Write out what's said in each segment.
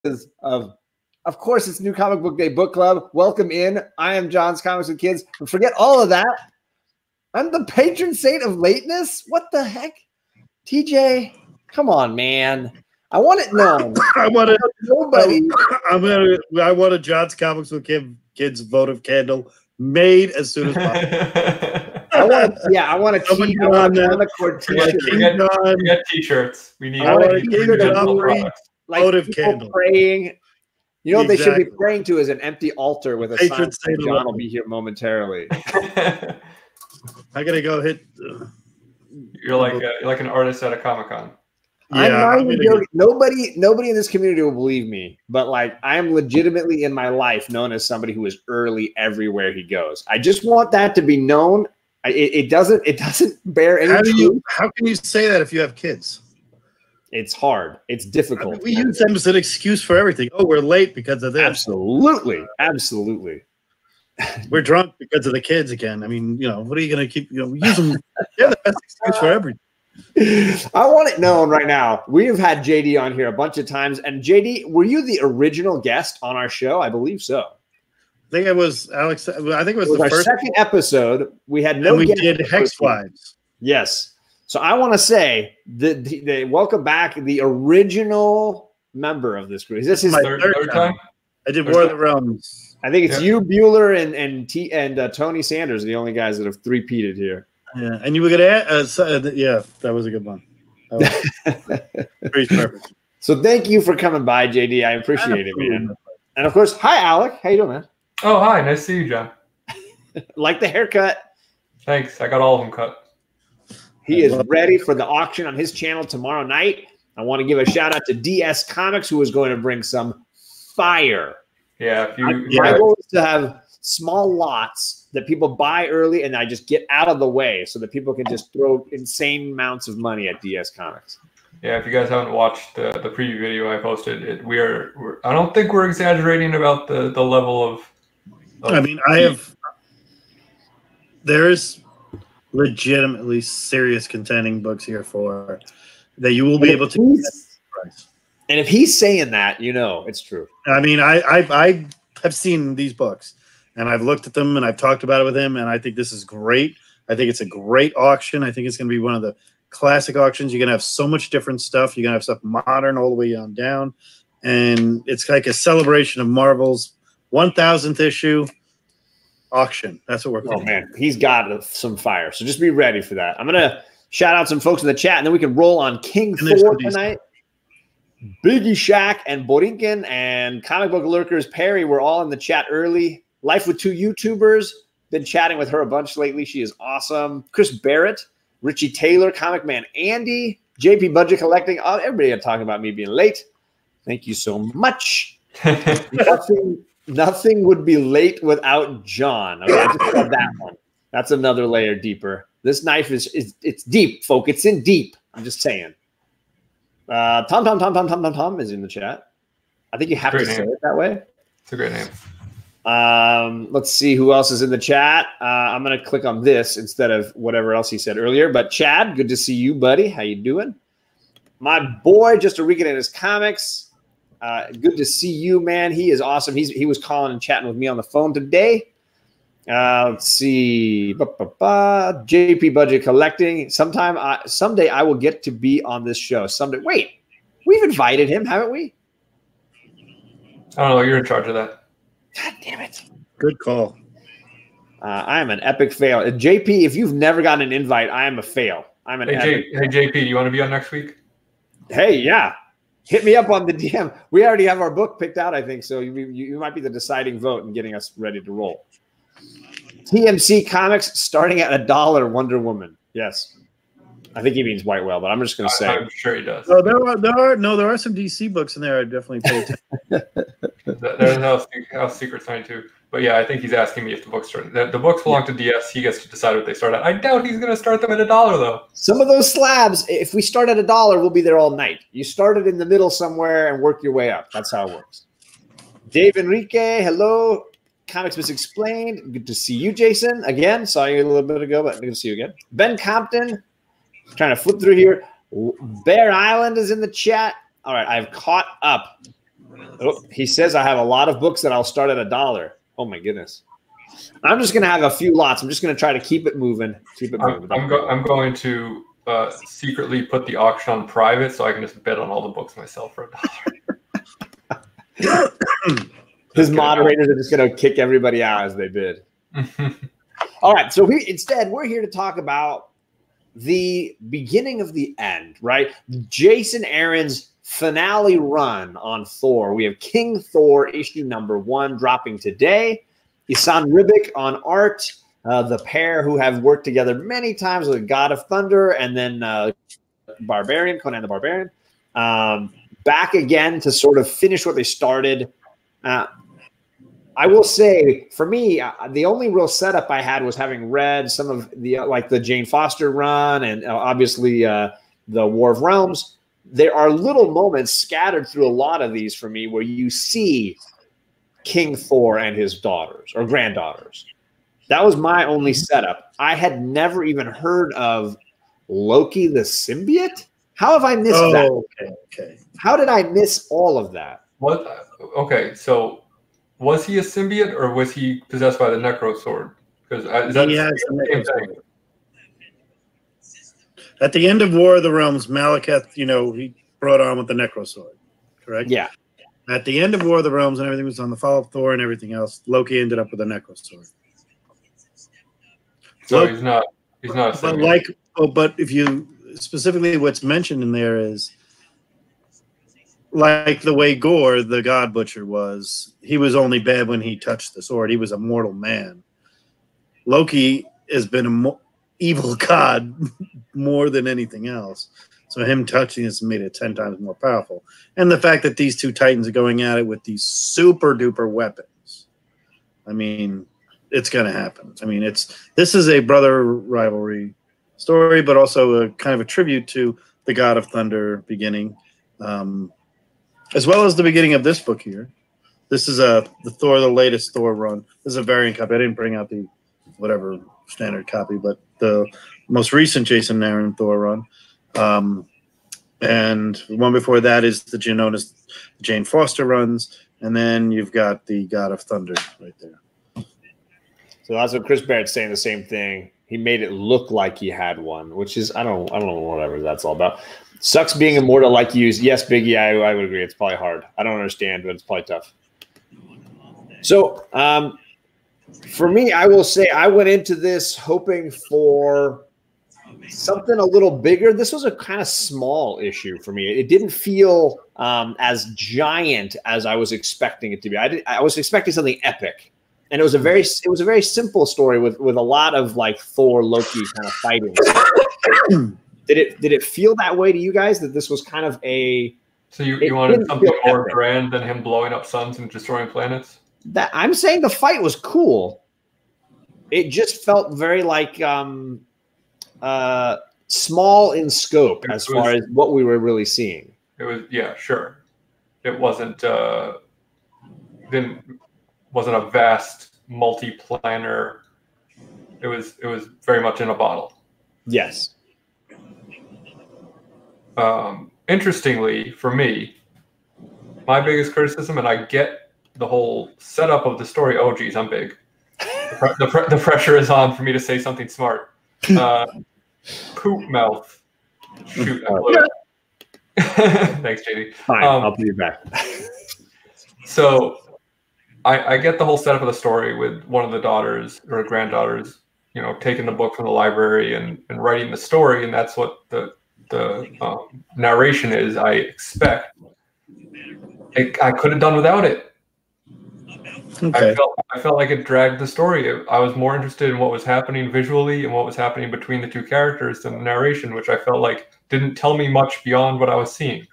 Of course, it's New Comic Book Day Book Club. Welcome in. I am John's Comics with Kids. But forget all of that. I'm the patron saint of lateness. What the heck? TJ, come on, man. I want it known. I want a John's Comics with Kids votive candle made as soon as possible. I want a t-shirts. We need votive candle. Praying. You know what they should be praying to is an empty altar with a sign saying John will be here momentarily. I gotta go hit. You're like an artist at a Comic-Con. Yeah, nobody in this community will believe me, but like I am legitimately in my life known as somebody who is early everywhere he goes. I just want that to be known. It doesn't bear any truth. How can you say that if you have kids? It's hard. It's difficult. I mean, we use them as an excuse for everything. Oh, we're late because of this. Absolutely. We're drunk because of the kids again. I mean, what are you going to keep? Use them. They're the best excuse for everything. I want it known right now. We have had JD on here a bunch of times. And JD, were you the original guest on our show? I believe so. I think it was Alex. I think it was the our first second episode. We had no. And we did Hex Wives. Yes. So I want to say the welcome back the original member of this group. Is this his third time? I did War of the Realms. I think it's you, Bueller, and Tony Sanders, the only guys that have three-peated here. Yeah, and you were going to yeah, that was a good one. Pretty perfect. So thank you for coming by, JD. I appreciate it, man. And of course, hi, Alec. How you doing, man? Oh, hi. Nice to see you, John. Like the haircut. Thanks. I got all of them cut. He is ready for the auction on his channel tomorrow night. I want to give a shout out to DS Comics, who is going to bring some fire. Yeah. My goal is to have small lots that people buy early, and I just get out of the way so that people can just throw insane amounts of money at DS Comics. Yeah, if you guys haven't watched the preview video I posted, I don't think we're exaggerating about the level of I mean, there's legitimately serious contending books here for that you will be able to get. And if he's saying that, it's true. I mean, I have seen these books and I've looked at them and I've talked about it with him, and I think this is great. I think it's a great auction. I think it's going to be one of the classic auctions. You're going to have so much different stuff. You're going to have stuff modern all the way on down, and it's like a celebration of Marvel's 1000th issue auction. That's what we're calling. Oh man, he's got some fire. So just be ready for that. I'm gonna shout out some folks in the chat, and then we can roll on King Thor tonight. Biggie Shaq and Borinkin and Comic Book Lurkers Perry were all in the chat early. Life with Two YouTubers. Been chatting with her a bunch lately. She is awesome. Chris Barrett, Richie Taylor, Comic Man Andy, JP Budget Collecting. Oh, everybody are talking about me being late. Thank you so much. Nothing would be late without John. Okay, I just love that one. That's another layer deeper. This knife it's deep, folk. It's in deep. I'm just saying. Tom is in the chat. I think you have to say it that way. It's a great name. Let's see who else is in the chat. I'm going to click on this instead of whatever else he said earlier. But Chad, good to see you, buddy. How you doing? My boy, just a weekend in his comics. Good to see you, man. He is awesome. He was calling and chatting with me on the phone today. Let's see. JP Budget Collecting. Someday I will get to be on this show. Someday. Wait, we've invited him, haven't we? I don't know. You're in charge of that. God damn it. Good call. I am an epic fail. JP, if you've never gotten an invite, I am a fail. I'm an epic. Hey, JP, do you want to be on next week? Hey, yeah. Hit me up on the DM. We already have our book picked out, I think, so you might be the deciding vote in getting us ready to roll. TMC Comics starting at $1 Wonder Woman. Yes. I think he means White Whale, but I'm just going to say. I'm sure he does. Oh, there are some DC books in there. I definitely pay attention. There's House Secrets 92. But yeah, I think he's asking me if the books start. The books belong to DS. He gets to decide what they start at. I doubt he's going to start them at $1, though. Some of those slabs, if we start at $1, we'll be there all night. You start it in the middle somewhere and work your way up. That's how it works. Dave Enrique, hello. Comics Misexplained. Good to see you, Jason. Again, saw you a little bit ago, but good to see you again. Ben Compton. Trying to flip through here. Bear Island is in the chat. All right, I've caught up. Oh, he says I have a lot of books that I'll start at $1. Oh my goodness. I'm just going to have a few lots. I'm just going to try to keep it moving. I'm going to secretly put the auction on private so I can just bet on all the books myself for $1. His moderators are just going to kick everybody out as they bid. All right. So instead, we're here to talk about the beginning of the end, right? Jason Aaron's finale run on Thor. We have King Thor issue #1 dropping today. Isan Ribic on art, the pair who have worked together many times with God of Thunder and then Barbarian, Conan the Barbarian. Back again to sort of finish what they started. I will say, for me, the only real setup I had was having read some of the like the Jane Foster run and obviously the War of Realms. There are little moments scattered through a lot of these for me where you see King Thor and his daughters or granddaughters. That was my only setup. I had never even heard of Loki the symbiote. How have I missed that? Okay. How did I miss all of that? What? Okay, so was he a symbiote or was he possessed by the Necro Sword? Because at the end of War of the Realms, Malekith, he brought on with the Necro Sword, correct? Yeah. At the end of War of the Realms and everything was on the fall of Thor and everything else, Loki ended up with a Necro Sword. So he's not a symbiote. But if you specifically what's mentioned in there is like the way Gore, the God Butcher, was. He was only bad when he touched the sword. He was a mortal man. Loki has been an evil god more than anything else. So him touching this made it 10 times more powerful. And the fact that these two titans are going at it with these super duper weapons. I mean, it's going to happen. I mean, this is a brother rivalry story, but also a kind of a tribute to the God of Thunder beginning, as well as the beginning of this book here. This is the latest Thor run. This is a variant copy. I didn't bring out the whatever standard copy, but the most recent Jason Aaron Thor run. And the one before that is the Jane Foster runs, and then you've got the God of Thunder right there. So that's what Chris Barrett's saying, the same thing. He made it look like he had one, which is I don't know whatever that's all about. Sucks being immortal like you. Yes, Biggie, I would agree. It's probably hard. I don't understand, but it's probably tough. So for me, I will say I went into this hoping for something a little bigger. This was a kind of small issue for me. It didn't feel as giant as I was expecting it to be. I was expecting something epic, and it was a very simple story with a lot of like Thor Loki kind of fighting. Did it feel that way to you guys, that this was kind of a? So you wanted something more grand than him blowing up suns and destroying planets? That I'm saying the fight was cool. It just felt very like small in scope as far as what we were really seeing. It was, yeah, sure. It wasn't wasn't a vast multi-planner. It was very much in a bottle. Yes. Interestingly, for me, my biggest criticism, and I get the whole setup of the story. Oh, geez, I'm big. The pressure is on for me to say something smart. Poop mouth. Shoot. Thanks, JD. Fine, I'll put you back. So I get the whole setup of the story with one of the daughters or granddaughters, taking the book from the library and writing the story, and that's what the narration is. I expect. I could have done without it. Okay. I felt like it dragged the story. I was more interested in what was happening visually and what was happening between the two characters than the narration, which I felt like didn't tell me much beyond what I was seeing.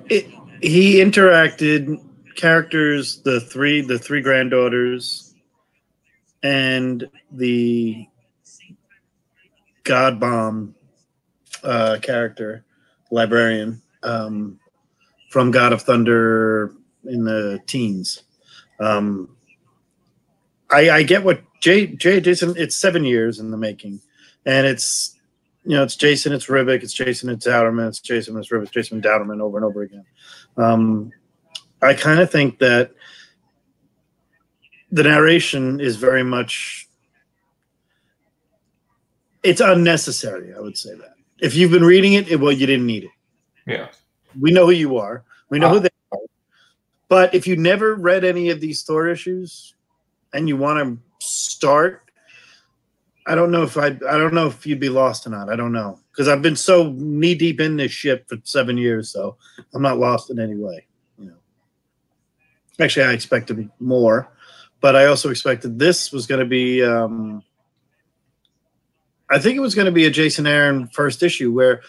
He interacted characters, the three granddaughters, and the God Bomb character, librarian, from God of Thunder in the teens. I get what Jason. It's 7 years in the making, and it's Jason, it's Ribic, it's Jason, it's Dowderman, it's Jason, it's Ribic, Jason Dowderman over and over again. I kind of think that the narration is very much, it's unnecessary. I would say that if you've been reading it, well, you didn't need it. Yeah. We know who you are. We know who they are. But if you never read any of these Thor issues and you want to start, I don't know if you'd be lost or not. I don't know, because I've been so knee deep in this shit for 7 years, so I'm not lost in any way. You know, actually, I expected more, but I also expected this was going to be. I think it was going to be a Jason Aaron first issue where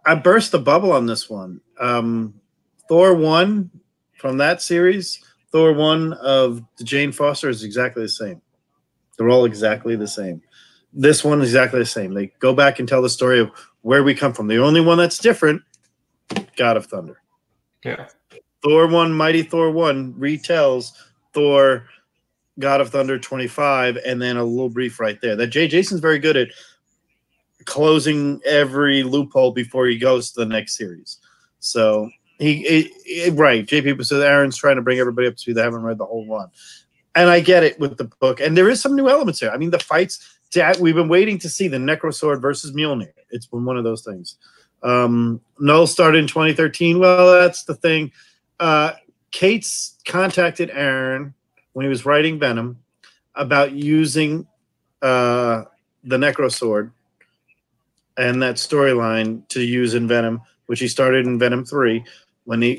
I burst the bubble on this one. Thor 1 from that series, Thor 1 of the Jane Foster is exactly the same. They're all exactly the same. This one is exactly the same. They go back and tell the story of where we come from. The only one that's different, God of Thunder. Yeah. Thor 1, Mighty Thor 1 retells Thor, God of Thunder 25, and then a little brief right there. That Jason's very good at closing every loophole before he goes to the next series. So right. JP says Aaron's trying to bring everybody up to speed that haven't read the whole run. And I get it with the book. And there is some new elements here. I mean, the fights, we've been waiting to see the Necrosword versus Mjolnir. It's been one of those things. Null started in 2013. Well, that's the thing. Cates contacted Aaron when he was writing Venom about using the Necrosword and that storyline to use in Venom, which he started in Venom 3,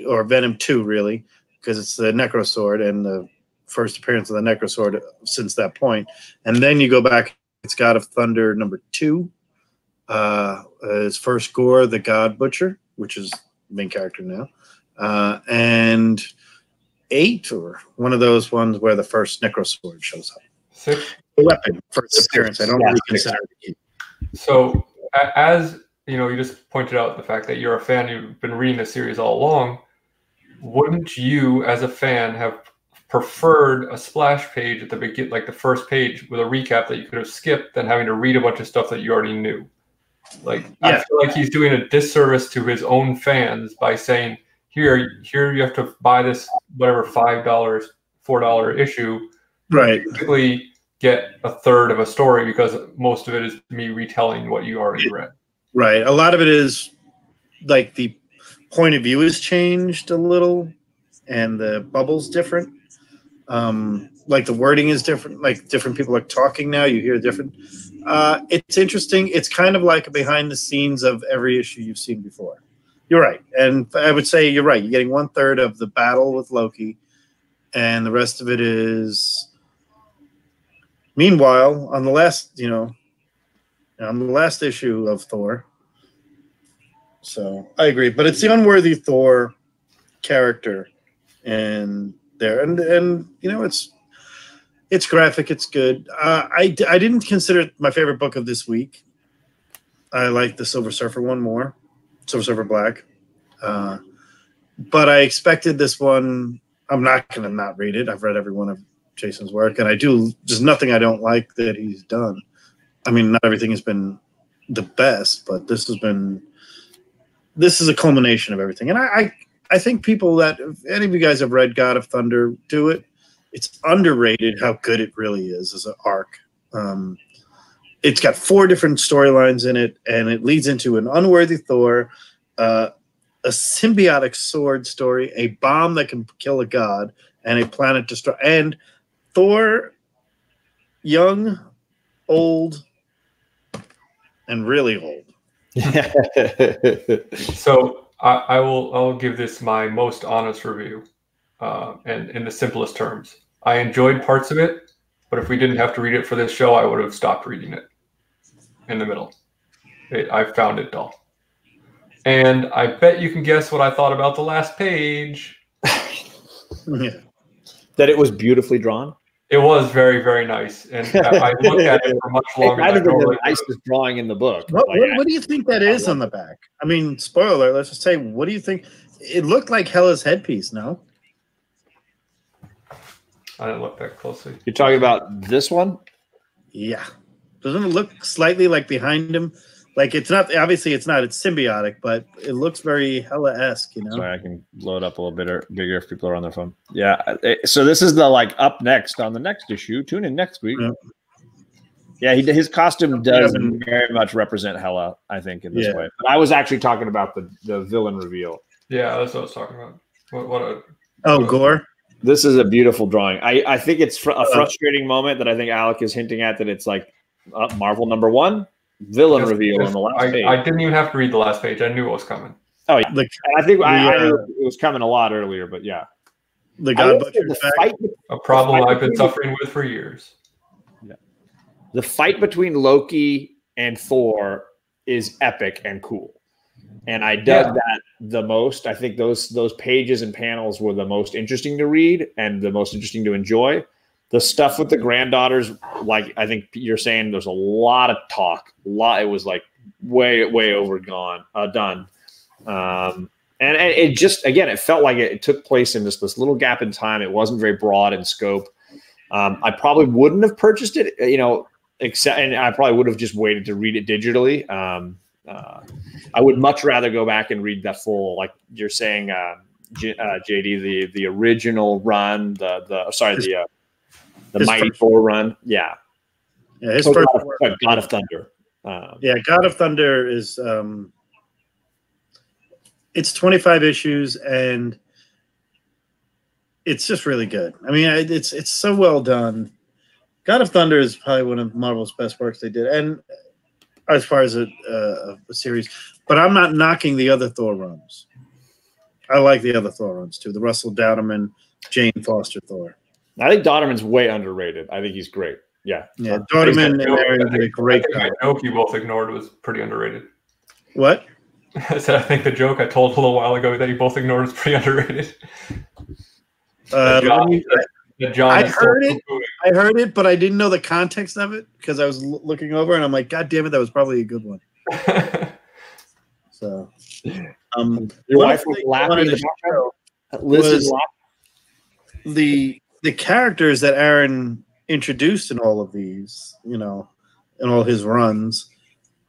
or Venom 2, really, because it's the Necrosword and the first appearance of the Necrosword since that point. And then you go back, it's God of Thunder number 2, his first Gore, the God Butcher, which is the main character now, and 8, or one of those ones where the first Necrosword shows up. 6. The weapon, first appearance. I don't really consider it. So, as you know, you just pointed out the fact that you're a fan, you've been reading the series all along. Wouldn't you, as a fan, have preferred a splash page at the beginning, like the first page with a recap that you could have skipped, than having to read a bunch of stuff that you already knew? Like, yeah. I feel like he's doing a disservice to his own fans by saying, here you have to buy this, whatever, $5, $4 issue. Right. Basically get a third of a story because most of it is me retelling what you already read. Right. A lot of it is like the point of view has changed a little and the bubble's different. Like the wording is different. Like different people are talking now. You hear different. It's interesting. It's kind of like a behind the scenes of every issue you've seen before. You're right. And I would say you're right. You're getting 1/3 of the battle with Loki, and the rest of it is. Meanwhile, on the last, on the last issue of Thor. So I agree, but it's the unworthy Thor character, and there, and it's graphic, it's good. I didn't consider it my favorite book of this week. I like the Silver Surfer one more, Silver Surfer Black, but I expected this one. I'm not going to not read it. I've read every one of Jason's work, and there's nothing I don't like that he's done. I mean, not everything has been the best, but this is a culmination of everything. And I think people that, if any of you guys have read God of Thunder, do it. It's underrated how good it really is as an arc. It's got 4 different storylines in it, and it leads into an unworthy Thor, a symbiotic sword story, a bomb that can kill a god, and a planet destroyer. And Thor, young, old, and really old. So I'll give this my most honest review, and in the simplest terms. I enjoyed parts of it, but if we didn't have to read it for this show, I would have stopped reading it in the middle. I found it dull. And I bet you can guess what I thought about the last page. Yeah. That it was beautifully drawn. It was very, very nice, and I looked at it for much longer. It might have been the nicest drawing in the book. What do you think that is on the back? I mean, spoiler, let's just say, what do you think? It looked like Hela's headpiece, no? I didn't look that closely. You're talking about this one? Yeah. Doesn't it look slightly like behind him? Like it's not obviously it's not it's symbiotic, but it looks very Hela-esque, you know. Sorry, I can load up a little bit bigger if people are on their phone. Yeah. So this is the like up next on the next issue. Tune in next week. Yeah, his costume does very much represent Hela, I think, in this way. But I was actually talking about the villain reveal. Yeah, that's what I was talking about. Gore. This is a beautiful drawing. I think it's a frustrating moment that I think Alec is hinting at, that it's like Marvel #1 villain reveal on the last page. I didn't even have to read the last page. I knew it was coming. Oh, yeah. I think I knew it was coming a lot earlier, but yeah. The God Butcher fight, a problem I've been suffering with for years. Yeah. The fight between Loki and Thor is epic and cool. And I dug that the most. I think those pages and panels were the most interesting to read and the most interesting to enjoy. The stuff with the granddaughters, like I think you're saying, there's a lot of talk. It was like way done. And it just, again, it felt like it took place in this little gap in time. It wasn't very broad in scope. I probably wouldn't have purchased it, and I probably would have just waited to read it digitally. I would much rather go back and read that full, like you're saying, JD, the original run, the Mighty Thor run. Yeah. Yeah, his first God of Thunder. God of Thunder is it's 25 issues and it's just really good. I mean, it's so well done. God of Thunder is probably one of Marvel's best works they did, and as far as a series. But I'm not knocking the other Thor runs. I like the other Thor runs too. The Russell Dowderman, Jane Foster Thor. I think Dodderman's way underrated. I think he's great. Yeah. Yeah. Dodderman and Aaron did a great job. The joke you both ignored was pretty underrated. What? I said I think the joke I told a little while ago that you both ignored was pretty underrated. I heard it, but I didn't know the context of it because I was looking over and I'm like, God damn it, that was probably a good one. So, your wife was laughing. Liz is laughing. The characters that Aaron introduced in all of these, in all his runs,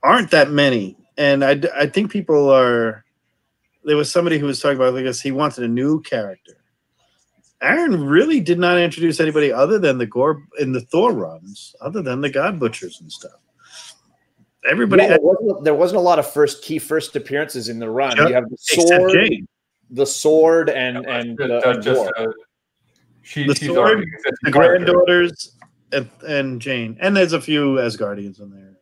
aren't that many. And I think people are. There was somebody who was talking about, I guess he wanted a new character. Aaron really did not introduce anybody other than the Gore in the Thor runs, other than the God Butchers and stuff. Everybody, there wasn't a lot of first appearances in the run. You have the sword, and the sword, the granddaughters, and Jane, and there's a few Asgardians in there,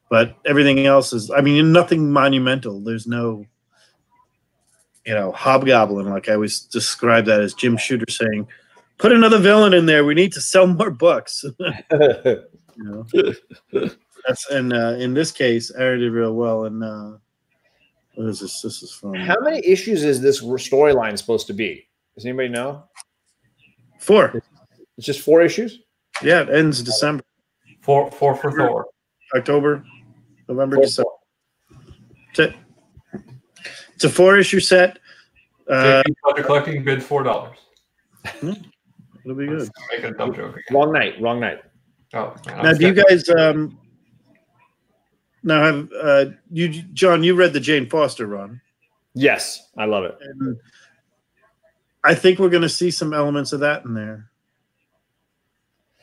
but everything else is, I mean, nothing monumental. There's no, Hobgoblin, like I always describe that as Jim Shooter saying, "Put another villain in there. We need to sell more books." That's in this case, Aaron did real well. And what is this? This is from. How many issues is this storyline supposed to be? Does anybody know? 4. It's just 4 issues. Yeah, it ends December. 4 for Thor. October, November, December. That's it. It's a 4-issue set. Budget collecting bids $4. It'll be good. Make a dumb joke again. Wrong night. Oh, man, now, do you guys now have John? You read the Jane Foster run? Yes, I love it. And I think we're going to see some elements of that in there.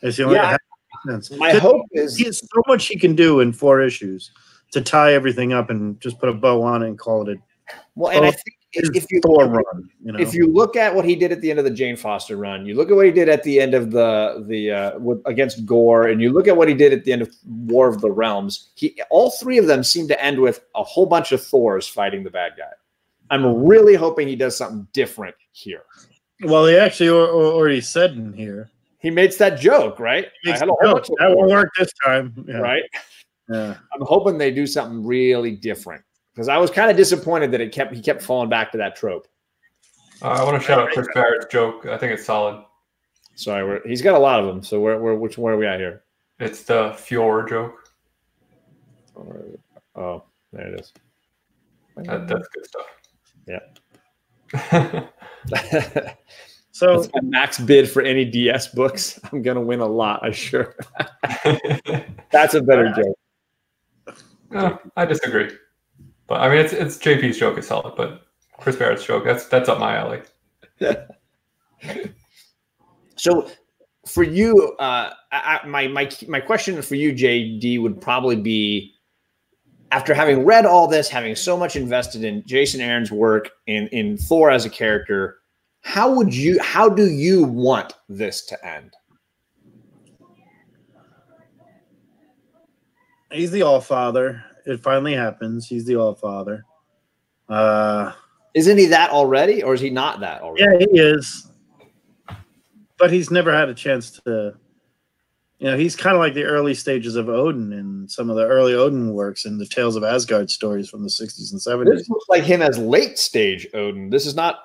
My hope is he has so much he can do in 4 issues to tie everything up and just put a bow on it and call it. Well, and I think if you look at what he did at the end of the Jane Foster run, you look at what he did at the end of the against Gore, and you look at what he did at the end of War of the Realms, all 3 of them seem to end with a whole bunch of Thors fighting the bad guy. I'm really hoping he does something different here. Well, he actually already said in here. He makes that joke, right? That won't work this time. Yeah. Right? Yeah. I'm hoping they do something really different. Because I was kind of disappointed that he kept falling back to that trope. I want to shout out Chris Barrett's joke. I think it's solid. Sorry, he's got a lot of them. So which one are we at here? It's the Fjord joke. Oh, there it is. That's good stuff. Yeah. So that's my max bid for any DS books. I'm gonna win a lot, I'm sure. That's a better joke. I disagree. But I mean, it's JP's joke is solid, but Chris Barrett's joke that's up my alley. So, for you, my question for you, JD, would probably be, after having read all this, having so much invested in Jason Aaron's work in Thor as a character, how do you want this to end? He's the All-Father. It finally happens. He's the All-Father. Isn't he that already, or is he not that already? Yeah, he is. But he's never had a chance to, he's kind of like the early stages of Odin in some of the early Odin works and the Tales of Asgard stories from the 60s and 70s. This looks like him as late stage Odin. This is not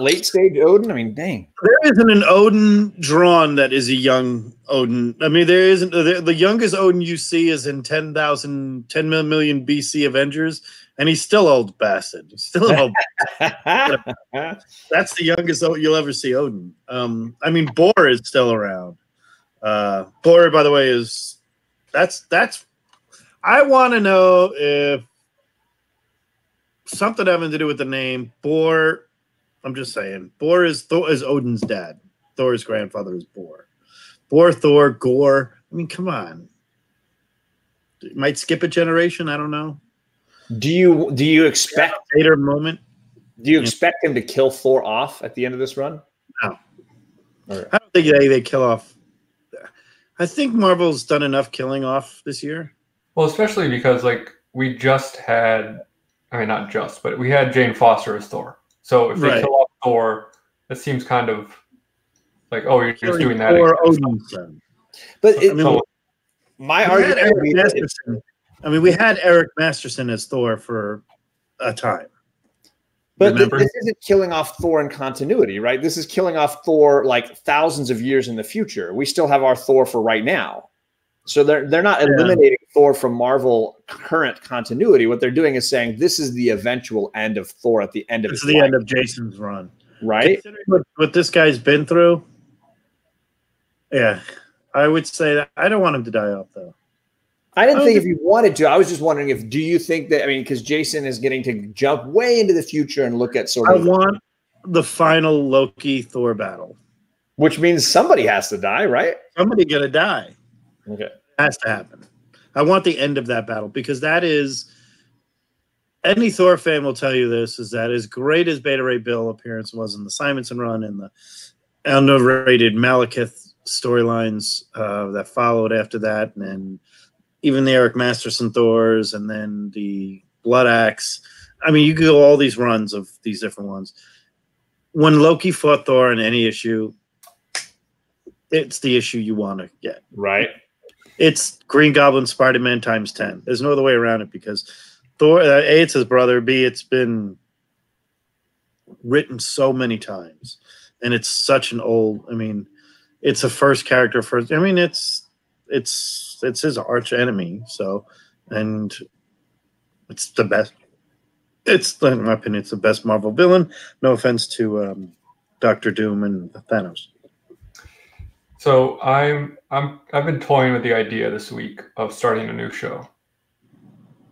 late stage Odin. I mean, dang. There isn't an Odin drawn that is a young Odin. I mean, there isn't. The youngest Odin you see is in 10 million BC Avengers, and he's still old bastard. He's still an old bastard. That's the youngest you'll ever see Odin. I mean, Bor is still around. Bor, by the way, that's. I want to know if something having to do with the name Bor. I'm just saying, Bor is Odin's dad. Thor's grandfather is Bor. Bor, Thor, Gore. I mean, come on. It might skip a generation. I don't know. Do you expect later moment? Do you expect him to kill Thor off at the end of this run? No. Right. I don't think they kill off. I think Marvel's done enough killing off this year. Well, especially because we just had, I mean, not just, but we had Jane Foster as Thor. So if they kill off Thor, it seems kind of like, oh, you're just doing that. But my argument, we had Eric Masterson as Thor for a time. But this isn't killing off Thor in continuity, right? This is killing off Thor like thousands of years in the future. We still have our Thor for right now. So they're not eliminating Thor from Marvel current continuity. What they're doing is saying this is the eventual end of Thor at the end of the end of Jason's run. Right? What this guy's been through, yeah, I would say that I don't want him to die off, though. I didn't think if you wanted to. I was just wondering do you think that, I mean, because Jason is getting to jump way into the future and look at sort of. I want the final Loki Thor battle. Which means somebody has to die, right? Somebody gonna die. Okay. It has to happen. I want the end of that battle because that is, any Thor fan will tell you this, is that as great as Beta Ray Bill appearance was in the Simonson run and the underrated Malekith storylines that followed after that, and even the Eric Masterson Thors, and then the Blood Axe. I mean, you could go all these runs of these different ones. When Loki fought Thor in any issue, it's the issue you want to get. Right. It's Green Goblin, Spider-Man times 10. There's no other way around it because Thor, A, it's his brother. B, it's been written so many times. And it's such an old, I mean, it's a first character first. I mean, it's his arch enemy. So, and it's the best. It's, in my opinion, it's the best Marvel villain. No offense to Doctor Doom and Thanos. So I've been toying with the idea this week of starting a new show.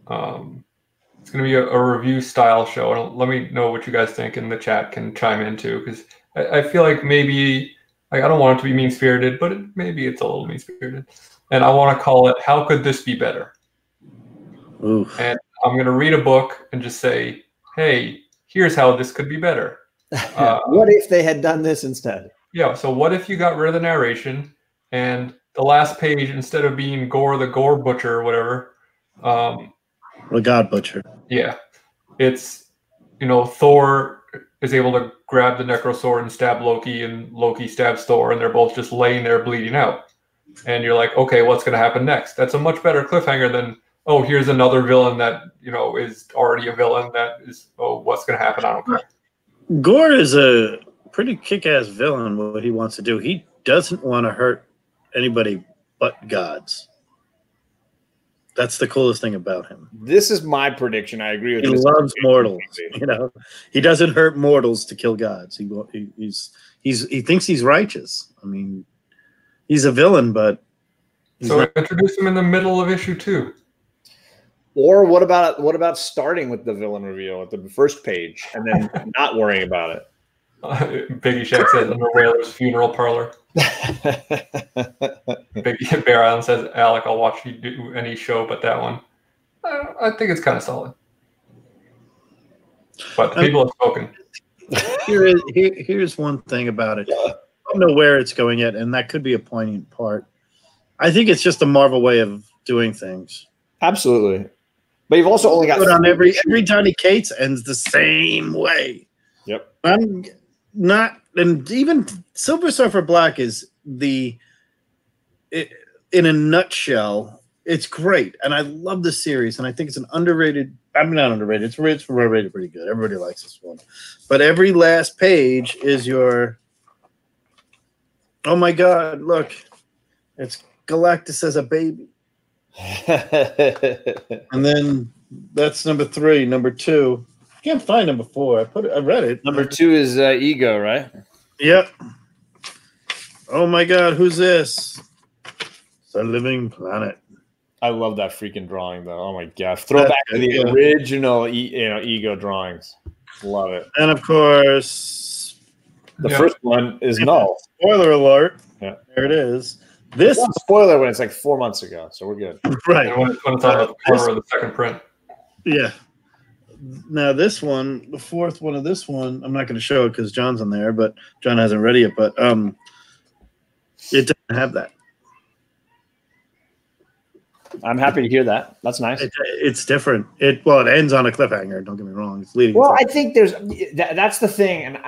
It's going to be a review style show. Let me know what you guys think in the chat, can chime in too, because I feel like maybe I don't want it to be mean spirited, but maybe it's a little mean spirited. And I want to call it "How Could This Be Better?" Oof. And I'm going to read a book and just say, "Hey, here's how this could be better." What if they had done this instead? Yeah, so what if you got rid of the narration and the last page, instead of being Gore the Gore Butcher or whatever, the God Butcher. Yeah, it's, Thor is able to grab the Necro Sword and stab Loki, and Loki stabs Thor, and they're both just laying there bleeding out. And you're like, okay, what's going to happen next? That's a much better cliffhanger than, oh, here's another villain that, is already a villain that is, oh, what's going to happen? I don't care. Gore is a pretty kick-ass villain. What he wants to do, he doesn't want to hurt anybody but gods. That's the coolest thing about him. This is my prediction. I agree with you. He loves mortals. He doesn't hurt mortals to kill gods. He thinks he's righteous. I mean, he's a villain, but so introduce him in the middle of issue 2. Or what about starting with the villain reveal at the first page and then not worrying about it? Biggie Shack says under Whaler's funeral parlor. Big Bear Island says, Alec, I'll watch you do any show but that one. I think it's kind of solid. But the people have spoken. Here's one thing about it. I don't know where it's going yet, and that could be a poignant part. I think it's just a Marvel way of doing things. Absolutely. But you've also only got on every Johnny Cates ends the same way. Yep. I'm not, and even Silver Surfer Black is in a nutshell. It's great, and I love the series, and I think it's an underrated. I'm not underrated. It's rated pretty good. Everybody likes this one, but every last page is your. Oh my God! Look, it's Galactus as a baby, and then that's number 3. Number 2, I can't find number 4. I read it. Number 2 is Ego, right? Yep. Oh my God! Who's this? It's a living planet. I love that freaking drawing, though. Oh my gosh! Throw back to the original, Ego drawings. Love it. And of course, the first one is Null. Spoiler alert! Yeah, there it is. This is spoiler when it's like 4 months ago, so we're good. Right. And when it's on the cover of the second print. Yeah. Now this one, the fourth one of this one, I'm not going to show it because John's on there, but John hasn't read it yet. But it doesn't have that. I'm happy to hear that. That's nice. It's different. It ends on a cliffhanger. Don't get me wrong. It's leading. Well, I think that's the thing, and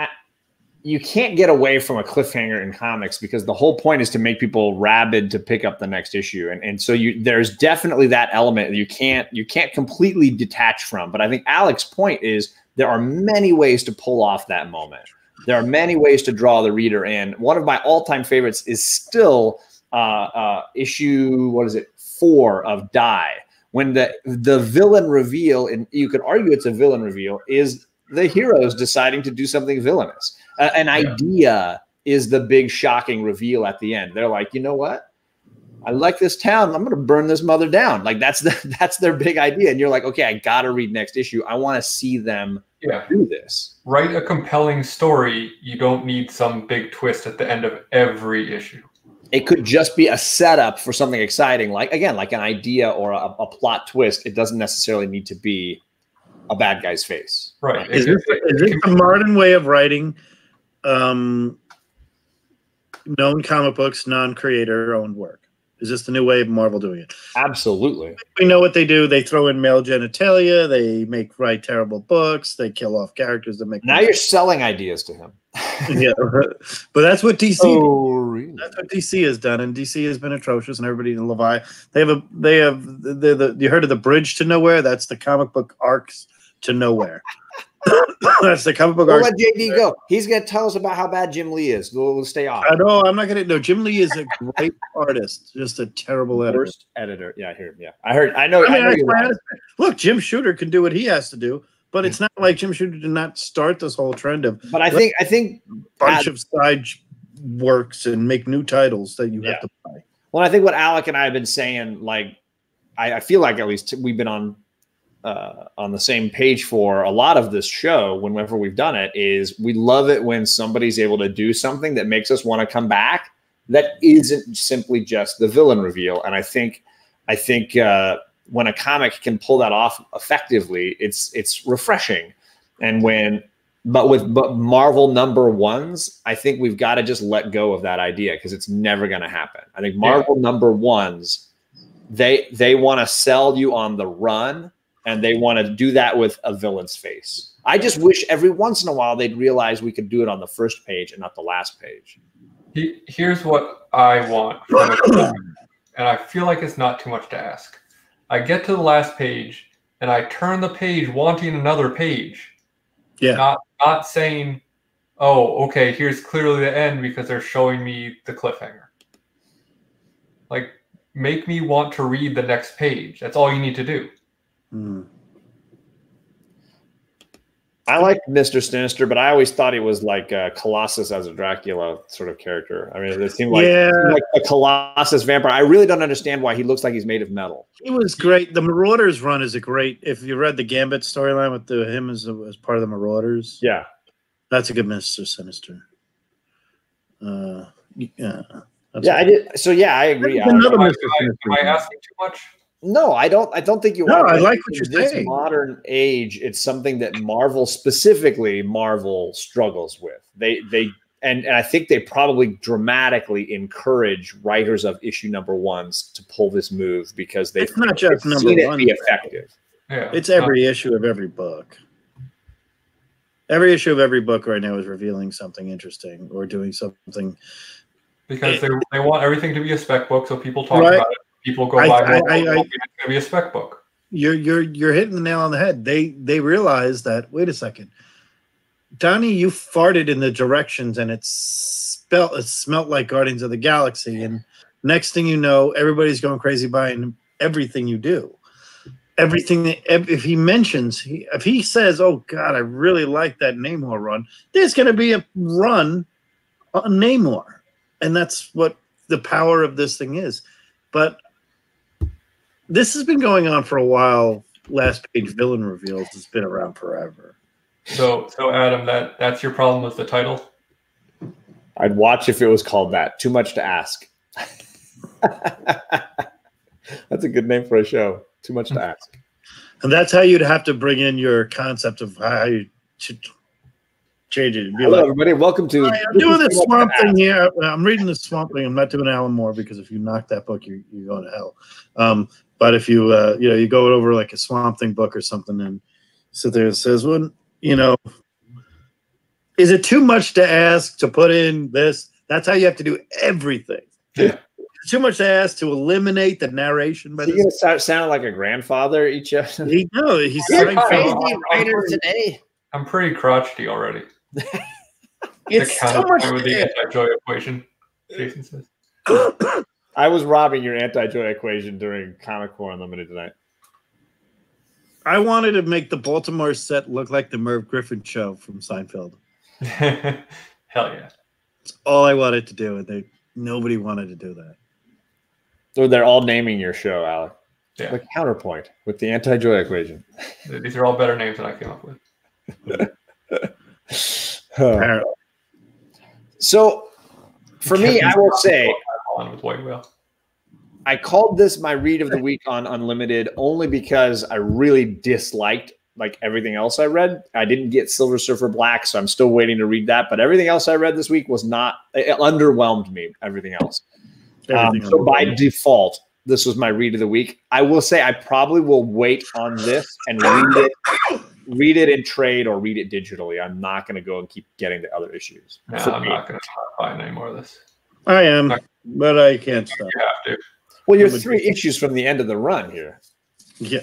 you can't get away from a cliffhanger in comics because the whole point is to make people rabid to pick up the next issue, and so there's definitely that element that you can't completely detach from. But I think Alec's point is there are many ways to pull off that moment. There are many ways to draw the reader in. One of my all-time favorites is still issue 4 of Die, when the villain reveal, and you could argue it's a villain reveal, is the heroes deciding to do something villainous. An idea is the big shocking reveal at the end. They're like, you know what? I like this town. I'm going to burn this mother down. Like that's their big idea. And you're like, okay, I got to read next issue. I want to see them do this. Write a compelling story. You don't need some big twist at the end of every issue. It could just be a setup for something exciting, like an idea or a plot twist. It doesn't necessarily need to be a bad guy's face. Right. Is this a modern way of writing known comic books, non-creator owned work? Is this the new way of Marvel doing it? Absolutely. We know what they do. They throw in male genitalia. They write terrible books. They kill off characters that make. Now you're selling ideas to him. Yeah, but that's what DC. Oh, really? That's what DC has done, and DC has been atrocious. And everybody in Levi, they have you heard of the Bridge to Nowhere? That's the comic book arcs to nowhere. That's the comic book. We'll let JD go. He's going to tell us about how bad Jim Lee is. We'll stay off. I know. I'm not going to. No, Jim Lee is a great artist. Just a terrible editor. Worst editor. Yeah, I hear him. Yeah, I heard. I know. Look, Jim Shooter can do what he has to do, but it's not like Jim Shooter did not start this whole trend of. But I think bunch of side works and make new titles that you have to buy. Well, I think what Alec and I have been saying, like, I feel like at least we've been on the same page for a lot of this show whenever we've done it, is we love it when somebody's able to do something that makes us want to come back that isn't simply just the villain reveal. And I think when a comic can pull that off effectively, it's refreshing. And but Marvel number ones, I think we've got to just let go of that idea because it's never going to happen. I think Marvel number ones, they want to sell you on the run. And they want to do that with a villain's face. I just wish every once in a while they'd realize we could do it on the first page and not the last page. Here's what I want from a comic, and I feel like it's not too much to ask. I get to the last page, and I turn the page wanting another page. Yeah. Not saying, oh, okay, here's clearly the end because they're showing me the cliffhanger. Like, make me want to read the next page. That's all you need to do. I like Mr. Sinister, but I always thought he was like Colossus as a Dracula sort of character. I mean, it seemed like a Colossus vampire. I really don't understand why he looks like he's made of metal. He was great. The Marauders run is a great. If you read the Gambit storyline with him as part of the Marauders, yeah, that's a good Mr. Sinister. Yeah, I did. So yeah, I agree. Am I asking too much? No, I don't think you. No, I like what you're this saying. Modern age, it's something that Marvel struggles with. And I think they probably dramatically encourage writers of issue number ones to pull this move because it's not just number one. Be effective. Yeah, it's every issue of every book. Every issue of every book right now is revealing something interesting or doing something. Because they want everything to be a spec book, so people talk about it. People go buy more. It's going to be a spec book. You're hitting the nail on the head. They realize that. Wait a second, Donnie, you farted in the directions, and it smelt like Guardians of the Galaxy. And next thing you know, everybody's going crazy buying everything you do. Everything that, if he mentions, if he says, "Oh God, I really like that Namor run," there's going to be a run on Namor, and that's what the power of this thing is. But this has been going on for a while. Last page villain reveals has been around forever. So Adam, that's your problem with the title? I'd watch if it was called that. Too much to ask. That's a good name for a show. Too much to ask. And that's how you'd have to bring in your concept of how you should change it. Hello, everybody. Welcome to. I'm doing this Swamp Thing here. I'm reading the Swamp Thing. I'm not doing Alan Moore because if you knock that book, you're going to hell. But if you you go over like a Swamp Thing book or something and sit there and says, well, is it too much to ask to put in this? That's how you have to do everything. Yeah. It's too much to ask to eliminate the narration. You're going to start sounding like a grandfather each episode. He's crazy writer today. I'm pretty crotchety already. It's so much with the anti-joy equation, Jason says. I was robbing your anti-joy equation during Comic Core Unlimited tonight. I wanted to make the Baltimore set look like the Merv Griffin show from Seinfeld. Hell yeah. That's all I wanted to do, and nobody wanted to do that. So they're all naming your show, Alec. Yeah. The counterpoint with the anti-joy equation. These are all better names than I came up with. So, for me, I will say, with White Whale. I called this my read of the week on Unlimited only because I really disliked like everything else I read. I didn't get Silver Surfer Black, so I'm still waiting to read that. But everything else I read this week was not. It underwhelmed me. Everything else. So by default, this was my read of the week. I will say I probably will wait on this and read it in trade or read it digitally. I'm not going to go and keep getting the other issues. No, I'm not going to buy any more of this. I am, but I can't stop. You have to. Well, you're 3 issues from the end of the run here. Yeah.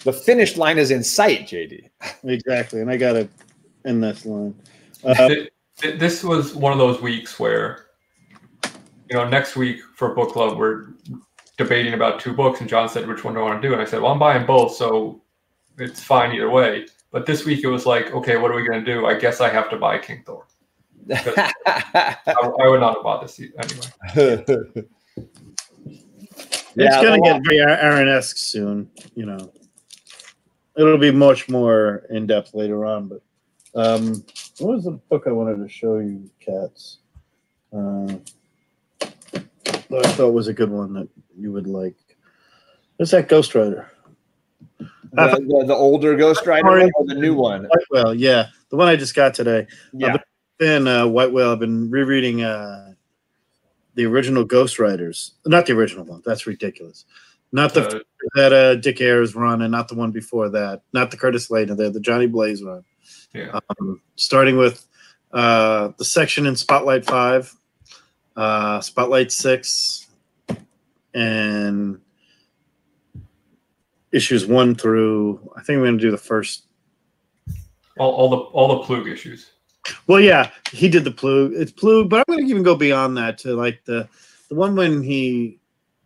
The finish line is in sight, JD. Exactly, and I got to end this line. This was one of those weeks where, next week for book club, we're debating about 2 books, and John said, which one do I want to do? And I said, well, I'm buying both, so it's fine either way. But this week it was like, okay, what are we going to do? I guess I have to buy King Thor. I would not have bought this anyway. It's going to get very Aaron-esque soon, It'll be much more in-depth later on. But what was the book I wanted to show you, Cats? I thought was a good one that you would like. What's that Ghost Rider? The older Ghost Rider or the new one? White Whale, yeah. The one I just got today. Yeah. White Whale, I've been rereading the original Ghost Riders. Not the original one. That's ridiculous. Not the that Dick Ayers run, and not the one before that. Not the Curtis Layton. The Johnny Blaze run. Yeah. Starting with the section in Spotlight 5, Spotlight 6, and issues 1 through. I think I'm going to do the first. All the Plug issues. Well, yeah, he did the Plug. It's Plug, but I'm going to even go beyond that to like the one when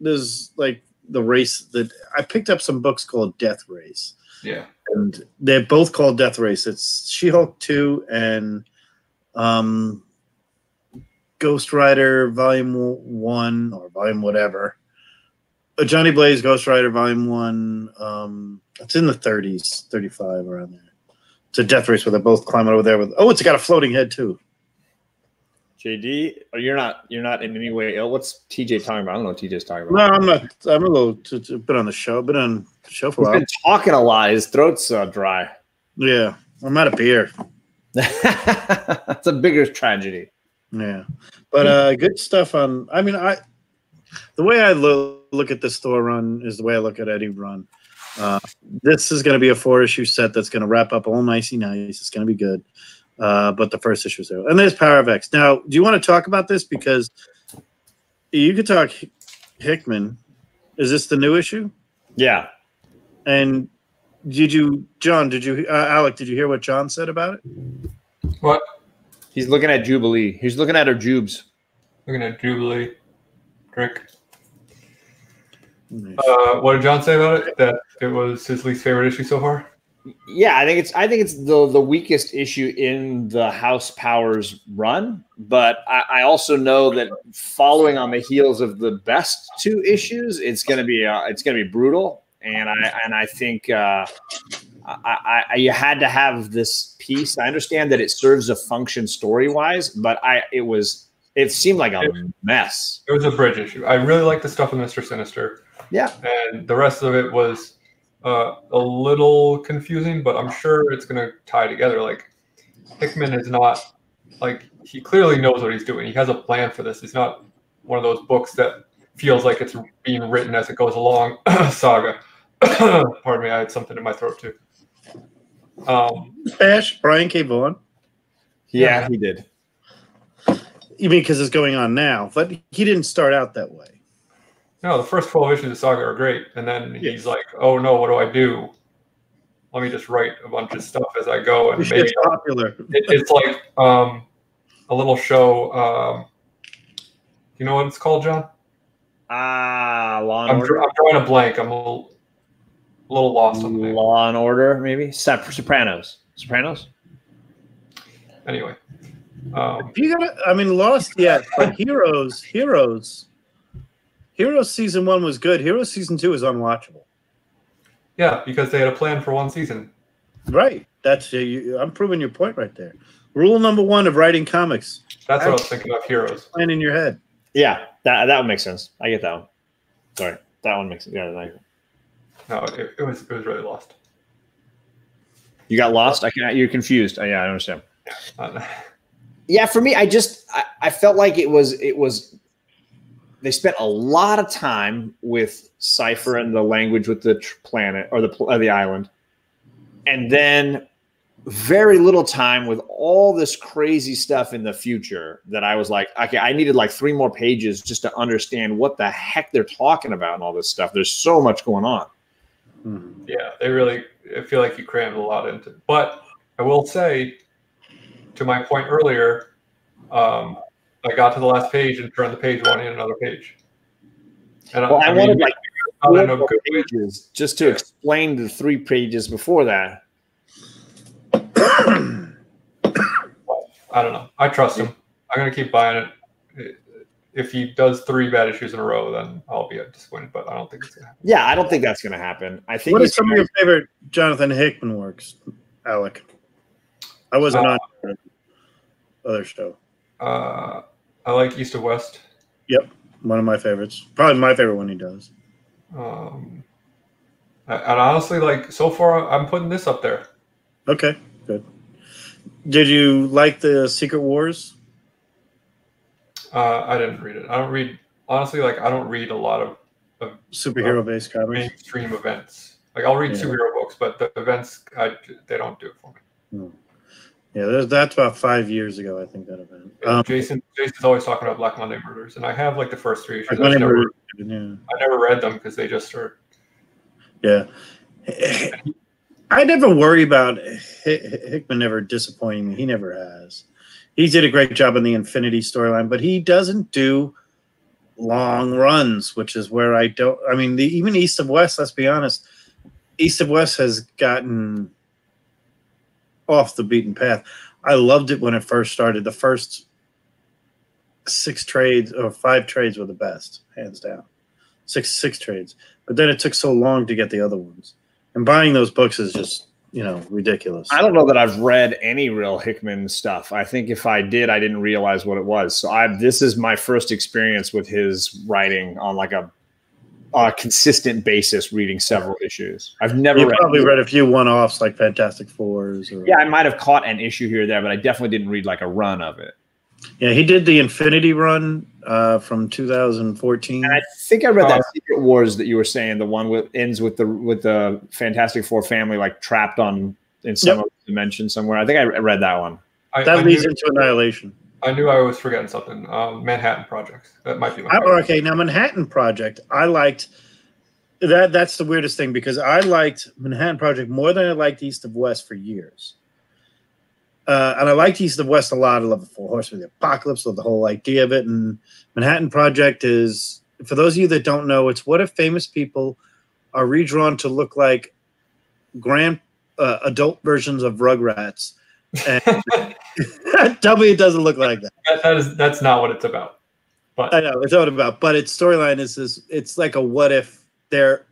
there's like the race that I picked up some books called Death Race, Yeah. And they're both called Death Race. It's She-Hulk 2 and Ghost Rider Volume 1 or Volume whatever. Johnny Blaze Ghost Rider Volume 1. It's in the 30s, 35 around there. It's a death race where they're both climbing over there with. Oh, it's got a floating head too. JD, you're not in any way ill. What's TJ talking about? I don't know what TJ's talking No, about. I'm not. I'm a little been on the show. Been on the show for a He's while. been talking a lot. His throat's dry. Yeah, I'm out of beer. That's a bigger tragedy. Yeah, but good stuff on. I mean, the way I look at this Thor run is the way I look at Eddie run. This is going to be a 4-issue set that's going to wrap up all nicey nice. It's going to be good. But the first issue is there. And there's Power of X. Now, do you want to talk about this? Because you could talk Hickman. Is this the new issue? Yeah. And Alec, did you hear what John said about it? What? He's looking at Jubilee. He's looking at her jubes. Looking at Jubilee. Drink. Nice. What did John say about it? That it was his least favorite issue so far? Yeah, I think it's the weakest issue in the House Powers run, but I also know that following on the heels of the best 2 issues, it's gonna be brutal, and I think you had to have this piece. I understand that it serves a function story wise, but it seemed like a mess. It was a bridge issue. I really like the stuff with Mr. Sinister. Yeah, and the rest of it was a little confusing, but I'm sure it's going to tie together. Like Hickman is not he clearly knows what he's doing. He has a plan for this. It's not one of those books that feels like it's being written as it goes along. Saga. Pardon me, I had something in my throat too. Ash, Brian K. Vaughan. yeah, he did. You mean because it's going on now? But he didn't start out that way. No, the first 12 issues of Saga are great, and then he's like, "Oh no, what do I do? Let me just write a bunch of stuff as I go." And maybe it's popular. It's like a little show. You know what it's called, John? Law and I'm Order. drawing a blank. I'm a little lost on the name. Law and Order, maybe Sopranos. Anyway, You gotta. I mean, Lost, yeah, but Heroes season 1 was good. Heroes season 2 is unwatchable. yeah, because they had a plan for one season. Right. That's I'm proving your point right there. Rule number 1 of writing comics: That's what I was thinking of. Heroes. plan in your head. Yeah, that would make sense. I get that one. Sorry, that one makes sense. Yeah, No, it was really lost. you got lost. You're confused. Yeah, I understand. Yeah. Yeah, for me, I felt like it was. They spent a lot of time with Cypher and the language with the planet or the island, and then very little time with all this crazy stuff in the future that I was like, okay, I needed like 3 more pages just to understand what the heck they're talking about and all this stuff. There's so much going on. Yeah, I feel like you crammed a lot into it. But I will say, to my point earlier, I got to the last page and turned the page wanting another page. And I wanted like 4 more good pages just to explain the 3 pages before that. I don't know. I trust him. I'm going to keep buying it. If he does 3 bad issues in a row, then I'll be disappointed, but I don't think it's going to happen. Yeah, I don't think that's going to happen. I think. What are some of your favorite Jonathan Hickman works, Alec? I wasn't on the other show. I like East of West. Yep, one of my favorites. Probably my favorite one he does. And honestly, like so far, I'm putting this up there. Okay, good. Did you like the Secret Wars? I didn't read it. I don't read honestly. Like I don't read a lot of Superhero-based comics. mainstream events. Like I'll read superhero books, but the events they don't do it for me. Yeah, that's about 5 years ago, I think, that event. Jason's always talking about Black Monday Murders, and I have like the first 3 issues. I I never read them because they just are. Yeah. I never worry about Hickman never disappointing me. He never has. He did a great job in the Infinity storyline, but he doesn't do long runs, which is where I don't. I mean, even East of West, let's be honest, East of West has gotten off the beaten path. I loved it when it first started. The first 6 trades or 5 trades were the best, hands down. Six trades. But then it took so long to get the other ones. And buying those books is just, ridiculous. I don't know that I've read any real Hickman stuff. I think if I did, I didn't realize what it was. So this is my first experience with his writing on like a consistent basis, reading several issues. I've never probably read a few one-offs like Fantastic Fours. Yeah, I might have caught an issue here or there, but I definitely didn't read like a run of it. Yeah, he did the Infinity Run from 2014. And I think I read that Secret Wars that you were saying, the one ends with the Fantastic Four family like trapped in some dimension somewhere. I think I read that one. That leads into Annihilation. I knew I was forgetting something. Manhattan Project. That might be. Okay, now Manhattan Project. I liked that. That's the weirdest thing because I liked Manhattan Project more than I liked East of West for years. And I liked East of West a lot. I love the Four Horsemen of the Apocalypse, love the whole idea of it. And Manhattan Project is, for those of you that don't know, it's what if famous people are redrawn to look like adult versions of Rugrats. And tell me it doesn't look like that. That's not what it's about. But I know it's not about. But its storyline is this. It's like a what if they're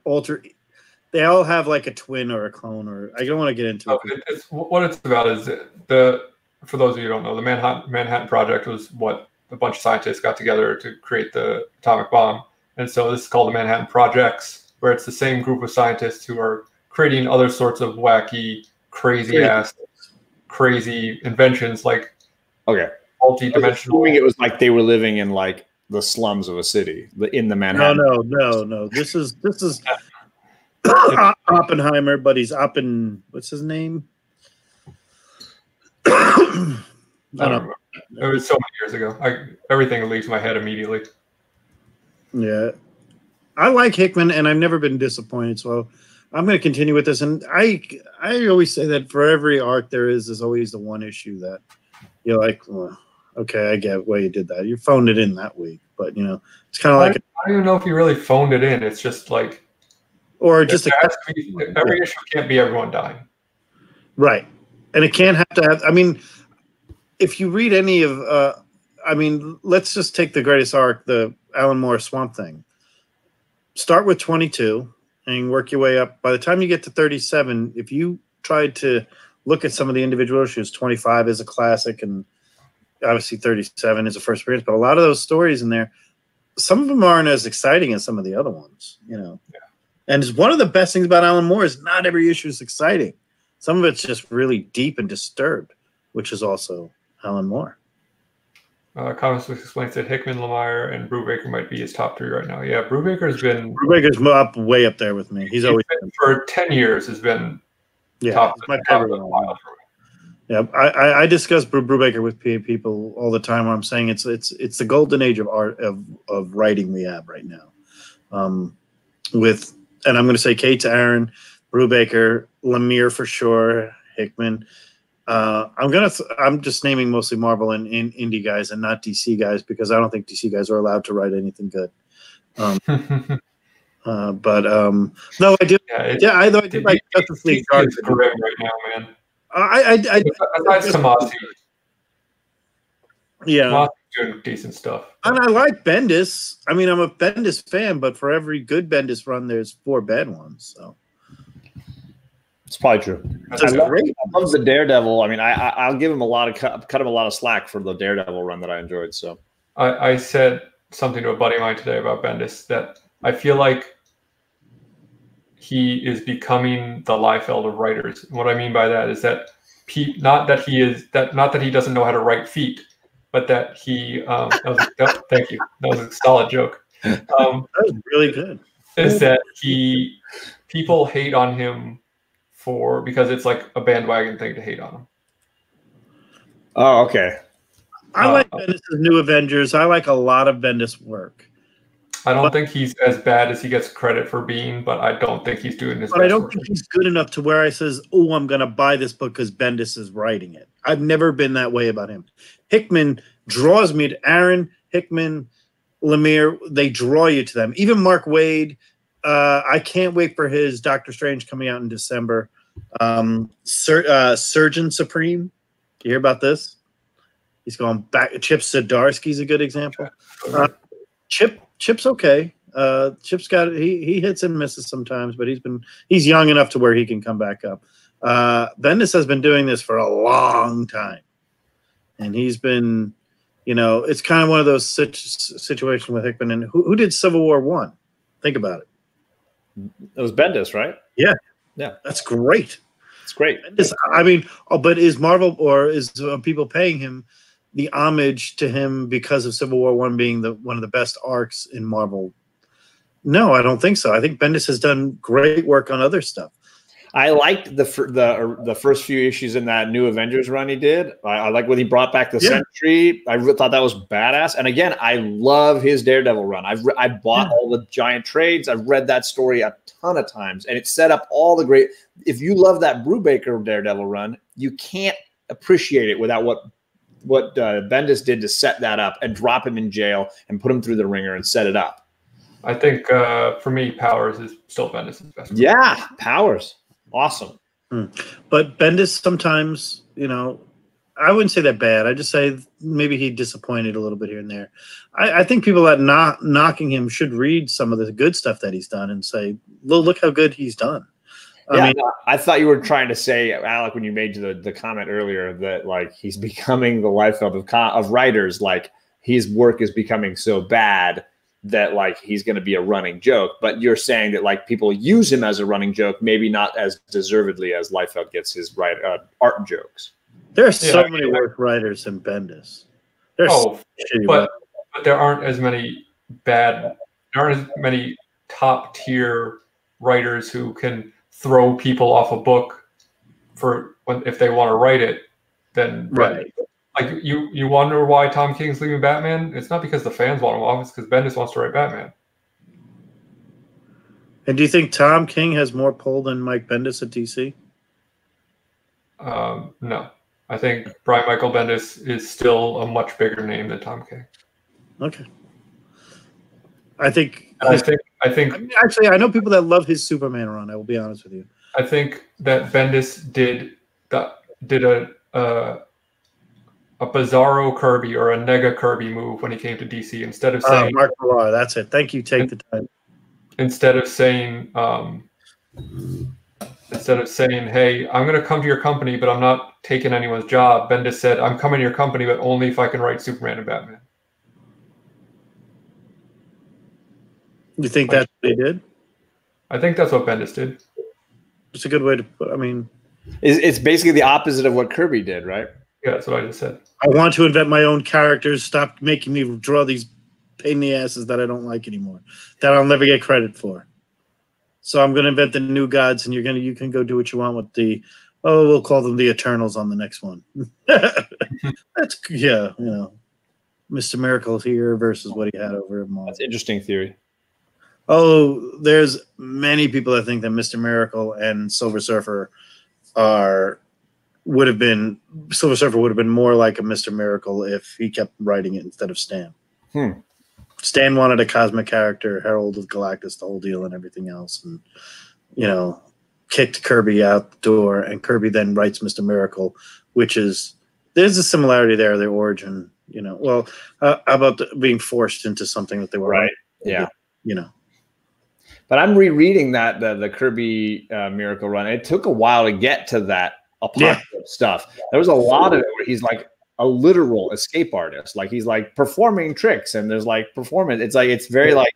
they all have like a twin or a clone, or I don't want to get into it. What it's about is for those of you who don't know, the Manhattan Project was what a bunch of scientists got together to create the atomic bomb. And so this is called the Manhattan Projects, where it's the same group of scientists who are creating other sorts of wacky, crazy inventions like multi-dimensional. Assuming it was like they were living in like the slums of a city in the Manhattan. No. This is Oppenheimer, but he's what's his name? I don't remember. It was so many years ago. Everything leaves my head immediately. Yeah. I like Hickman, and I've never been disappointed, so I'm going to continue with this. And I always say that for every arc there's always the one issue that you're like, well, okay, I get why you did that. You phoned it in that week, but it's kind of like I don't even know if you really phoned it in. It's just like, or just every issue can't be everyone dying, right? And it can't have to have. I mean, if you read any of, let's just take the greatest arc, the Alan Moore Swamp Thing. Start with 22 and work your way up. By the time you get to 37, if you tried to look at some of the individual issues, 25 is a classic, and obviously 37 is a first appearance. But a lot of those stories in there, some of them aren't as exciting as some of the other ones. Yeah. And it's one of the best things about Alan Moore is not every issue is exciting. Some of it's just really deep and disturbed, which is also Alan Moore. Comics explains that Hickman, Lemire, and Brubaker might be his top 3 right now. Yeah, Brubaker's way up there with me. He's always been, for 10 years has been top. My favorite one. Yeah, I discuss Brubaker with people all the time. Where I'm saying it's the golden age of art of writing we have right now. And I'm going to say Kate to Aaron, Brubaker, Lemire for sure, Hickman. I'm just naming mostly Marvel and indie guys and not DC guys because I don't think DC guys are allowed to write anything good. No, I do. I do like Justice League. It's great right now, man. Aside Tomasi. Yeah. Tomasi's doing decent stuff. And I like Bendis. I mean, I'm a Bendis fan, but for every good Bendis run, there's 4 bad ones. So it's probably true. I love the Daredevil. I mean, I'll give him cut him a lot of slack for the Daredevil run that I enjoyed. So I said something to a buddy of mine today about Bendis that I feel like he is becoming the Liefeld of writers. What I mean by that is that not that he doesn't know how to write feet, but that he thank you. That was a solid joke. That was really good. Is that people hate on him because it's like a bandwagon thing to hate on him. Oh, okay. I like Bendis' New Avengers. I like a lot of Bendis work. I don't think he's as bad as he gets credit for being, but I don't think he's doing his best. But I don't think he's good enough to where I says, "Oh, I'm going to buy this book because Bendis is writing it." I've never been that way about him. Hickman draws me to Aaron, Hickman, Lemire. They draw you to them. Even Mark Waid, I can't wait for his Doctor Strange coming out in December. Surgeon Supreme. You hear about this? He's going back. Chip Zdarsky's a good example. Chip's okay. Chip's got he hits and misses sometimes, but he's young enough to where he can come back up. Bendis has been doing this for a long time, and he's been, it's kind of one of those situations with Hickman. And who did Civil War I? Think about it. It was Bendis, right? Yeah, that's great. It's great. But is Marvel or is people paying him the homage to him because of Civil War I being one of the best arcs in Marvel? No, I don't think so. I think Bendis has done great work on other stuff. I liked the first few issues in that New Avengers run he did. I like when he brought back the Sentry. I thought that was badass. And again, I love his Daredevil run. I bought all the giant trades. I've read that story a ton of times, and it set up all the great. If you love that Brubaker Daredevil run, you can't appreciate it without what Bendis did to set that up and drop him in jail and put him through the ringer and set it up. I think for me, Powers is still Bendis' best. Yeah, Powers. Awesome. But Bendis sometimes, I wouldn't say that bad. I just say maybe he disappointed a little bit here and there. I think people that knocking him should read some of the good stuff that he's done and say, look how good he's done. I thought you were trying to say, Alec, when you made the comment earlier that like he's becoming the Liefeld of writers, like his work is becoming so bad that like he's going to be a running joke. But you're saying that like people use him as a running joke, maybe not as deservedly as Liefeld gets his art jokes. There are so many worse writers than Bendis. But there aren't as many top tier writers who can throw people off a book if they want to write it. Then right. Like you wonder why Tom King's leaving Batman? It's not because the fans want him off, it's because Bendis wants to write Batman. And do you think Tom King has more pull than Mike Bendis at DC? No. I think Brian Michael Bendis is still a much bigger name than Tom King. Okay. I think actually I know people that love his Superman run, I will be honest with you. I think that Bendis did a Bizarro Kirby or a Nega Kirby move when he came to DC instead of saying Mark Millar, that's it. Thank you. Take the time. Instead of saying hey, I'm going to come to your company, but I'm not taking anyone's job. Bendis said, I'm coming to your company, but only if I can write Superman and Batman. You think that's what he did? I think that's what Bendis did. It's a good way to put. It's basically the opposite of what Kirby did, right? Yeah, that's what I just said. I want to invent my own characters. Stop making me draw these pain in the asses that I don't like anymore, that I'll never get credit for. So I'm going to invent the new gods, and you can go do what you want with we'll call them the Eternals on the next one. That's Mr. Miracle here versus what he had over at Marvel. That's an interesting theory. Oh, there's many people that think that Mr. Miracle and Silver Surfer would have been more like a Mr. Miracle if he kept writing it instead of Stan. Stan wanted a cosmic character, Herald of Galactus, the whole deal and everything else, and kicked Kirby out the door, and Kirby then writes Mr. Miracle, there's a similarity there, their origin, how about being forced into something that they were right. Yeah. But I'm rereading the Kirby Miracle run. It took a while to get to that apocalypse stuff. There was a lot of it where he's like a literal escape artist. Like he's like performing tricks, and there's like performance. It's very like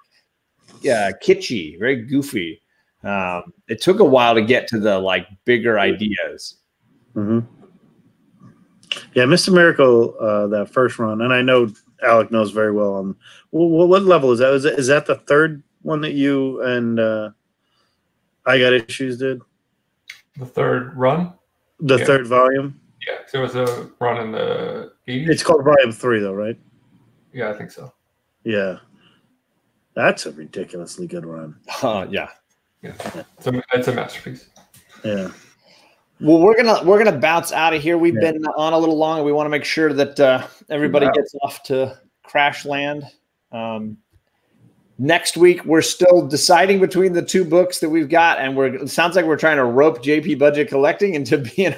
kitschy, very goofy. It took a while to get to the like bigger ideas. Mm-hmm. Yeah, Mr. Miracle, that first run, and I know Alec knows very well. On what level is that? Is that the third one that you and I Got Issues did? The third run? The third volume? Yeah, there was a run in the 80s. It's called Volume 3, though, right? Yeah, I think so. Yeah. That's a ridiculously good run. Yeah. It's a masterpiece. Yeah. Well, we're gonna bounce out of here. We've been on a little long, and we want to make sure that everybody gets off to crash land. Next week, we're still deciding between the two books that we've got, and it sounds like we're trying to rope JP Budget Collecting into being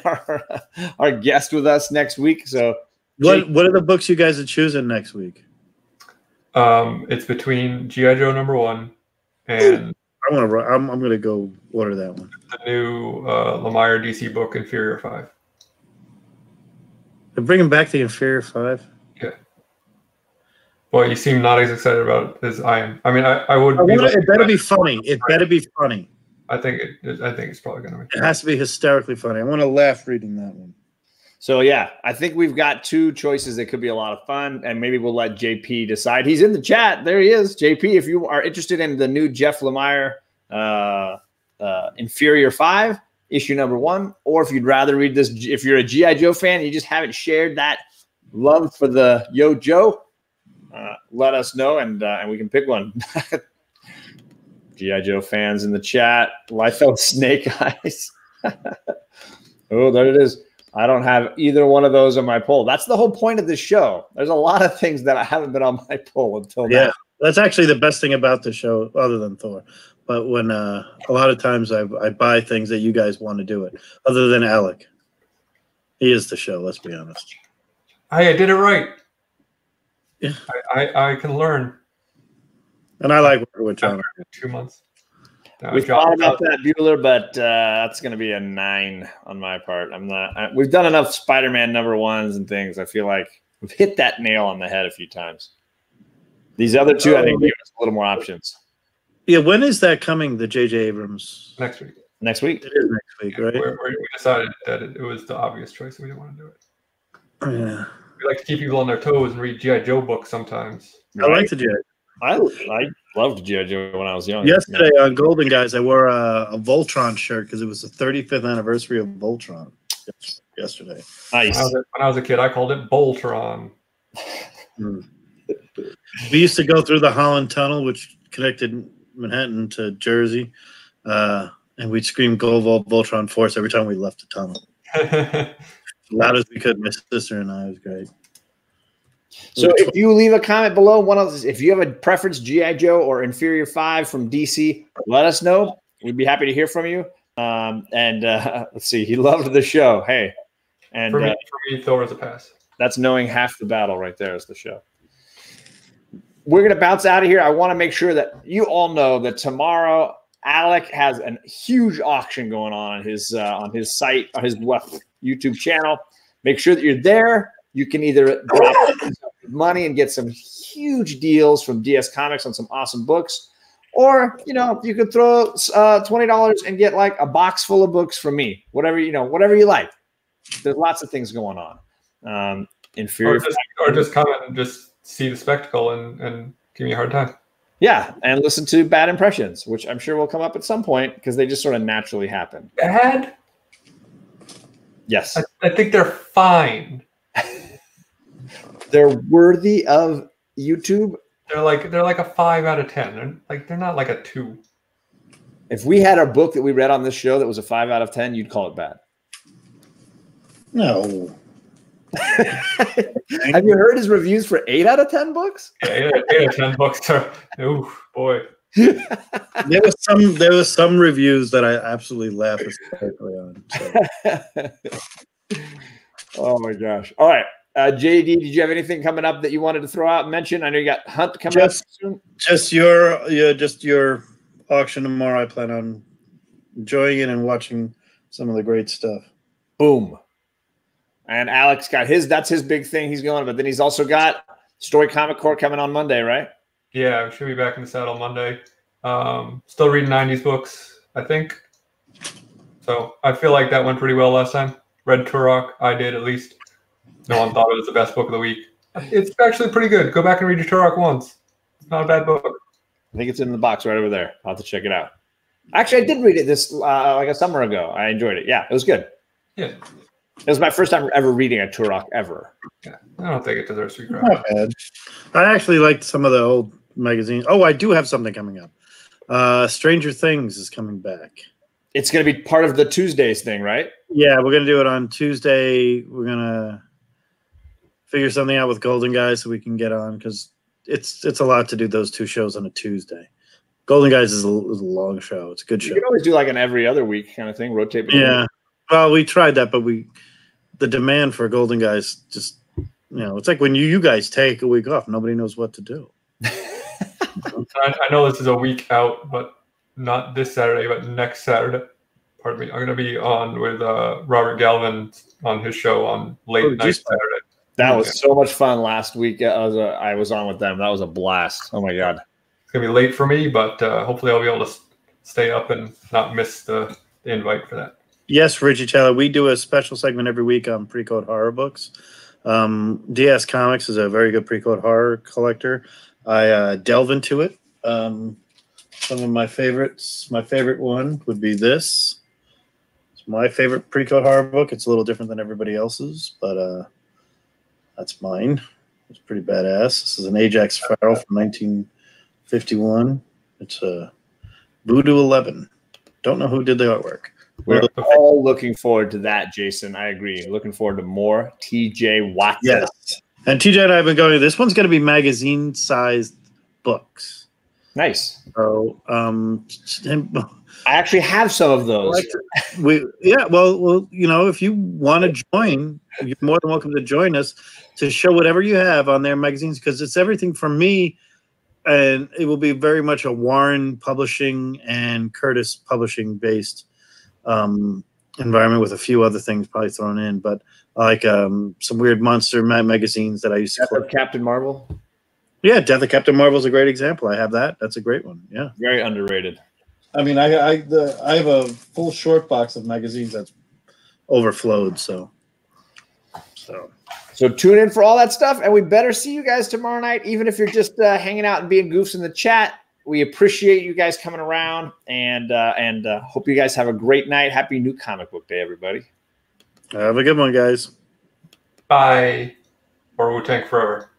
our guest with us next week. So, what are the books you guys are choosing next week? It's between G.I. Joe #1 and I'm gonna go order that one. the new Lemire DC book, Inferior 5. They're bringing back the Inferior 5. Yeah. Well, you seem not as excited about it as I am. I mean, I would. It better be funny. It better be funny. I think it's probably going to be. It has to be hysterically funny. I want to laugh reading that one. So yeah, I think we've got two choices that could be a lot of fun, and maybe we'll let JP decide. He's in the chat. There he is. JP, if you are interested in the new Jeff Lemire Inferior 5, issue #1, or if you'd rather read this, if you're a G.I. Joe fan, and you just haven't shared that love for the Yo Joe, let us know, and we can pick one. G.I. Joe fans in the chat. Liefeld Snake Eyes. Oh, there it is. I don't have either one of those on my poll. That's the whole point of this show. There's a lot of things that I haven't been on my poll until now. Yeah, that's actually the best thing about the show, other than Thor. But when a lot of times I buy things that you guys want to do it, other than Alec. He is the show, let's be honest. Hey, I did it right. Yeah. I can learn. And I like working with John. 2 months. We thought about that, Bueller, but that's going to be a 9 on my part. I'm not. We've done enough Spider-Man #1s and things. I feel like we've hit that nail on the head a few times. These other two, I think, give us a little more options. Yeah, when is that coming? The J.J. Abrams Next week. Next week. It is next week, right? We decided that it was the obvious choice. We didn't want to do it. Yeah. We like to keep people on their toes and read G.I. Joe books sometimes. I like the J.J. I loved G.I. Joe when I was young. Yesterday on Golden Guys, I wore a Voltron shirt because it was the 35th anniversary of Voltron yesterday. Nice. When I was a kid, I called it Boltron. We used to go through the Holland Tunnel, which connected Manhattan to Jersey, and we'd scream "Go Voltron Force" every time we left the tunnel. As loud as we could. My sister and I. It was great. So if you leave a comment below, one of those, if you have a preference, G.I. Joe or Inferior 5 from DC, let us know. We'd be happy to hear from you. Let's see. He loved the show. Hey. And for me, Thor is a pass. That's knowing half the battle right there is the show. We're going to bounce out of here. I want to make sure that you all know that tomorrow Alec has a huge auction going on his site, on his YouTube channel. Make sure that you're there. You can either drop money and get some huge deals from DS Comics on some awesome books, or you could throw $20 and get like a box full of books from me. Whatever you like. There's lots of things going on. Inferior, or just comment and just see the spectacle and give me a hard time. Yeah, and listen to Bad Impressions, which I'm sure will come up at some point because they just sort of naturally happen. Bad? Yes, I think they're fine. They're worthy of YouTube. They're like a 5 out of 10. They're not like a 2. If we had a book that we read on this show that was a 5 out of 10, you'd call it bad. No. Have you heard his reviews for 8 out of 10 books? Yeah, 8 out of 10 books are. Ooh, boy. There was some reviews that I absolutely laughed hysterically on. So. Oh my gosh! All right, JD, did you have anything coming up that you wanted to throw out and mention? I know you got Hunt coming up soon. Just your auction tomorrow. I plan on enjoying it and watching some of the great stuff. Boom. And Alex got that's his big thing he's going, but then he's also got Story Comic Corps coming on Monday, right? Yeah, we should be back in the saddle Monday. Still reading 90s books, I think. So I feel like that went pretty well last time. Read Turok. I did, at least. No one thought it was the best book of the week. It's actually pretty good. Go back and read your Turok once. It's not a bad book. I think it's in the box right over there. I'll have to check it out. Actually, I did read it this like a summer ago. I enjoyed it. Yeah, it was good. Yeah. It was my first time ever reading a Turok ever. Yeah, I don't think it deserves to be Not grabbed. bad. I actually liked some of the old magazines. Oh, I do have something coming up. Stranger Things is coming back. It's going to be part of the Tuesdays thing, right? Yeah, we're going to do it on Tuesday. We're going to figure something out with Golden Guys so we can get on because it's a lot to do those 2 shows on a Tuesday. Golden Guys is a long show. It's a good show. You can always do like an every other week kind of thing, rotate between. Yeah. Well, we tried that, but the demand for Golden Guys just, it's like when you guys take a week off, nobody knows what to do. I know this is a week out, but not this Saturday, but next Saturday. Pardon me. I'm going to be on with Robert Galvin on his show on late night Saturday. That was so much fun last week. I was on with them. That was a blast. Oh my God. It's going to be late for me, but hopefully I'll be able to stay up and not miss the invite for that. Yes, Richie Taylor. We do a special segment every week on pre-code horror books. DS Comics is a very good pre-code horror collector. I delve into it. Some of my favorites. My favorite one would be this. It's my favorite pre-code horror book. It's a little different than everybody else's, but that's mine. It's pretty badass. This is an Ajax Farrell from 1951. It's a Voodoo 11. Don't know who did the artwork. We're all looking forward to that, Jason. I agree. Looking forward to more TJ Watson. Yes. And TJ and I have been going, this one's going to be magazine-sized books. Nice. So, I actually have some of those. Well, if you want to join, you're more than welcome to join us to show whatever you have on their magazines, because it's everything from me, and it will be very much a Warren Publishing and Curtis Publishing based environment with a few other things probably thrown in, but like some weird monster magazines that I used to collect. Captain Marvel? Yeah, Death of Captain Marvel is a great example. I have that. That's a great one. Yeah. Very underrated. I mean, I have a full short box of magazines that's overflowed, so tune in for all that stuff, and we better see you guys tomorrow night, even if you're just hanging out and being goofs in the chat. We appreciate you guys coming around, and hope you guys have a great night. Happy New Comic Book Day, everybody. Have a good one, guys. Bye. Or Wu-Tang Forever.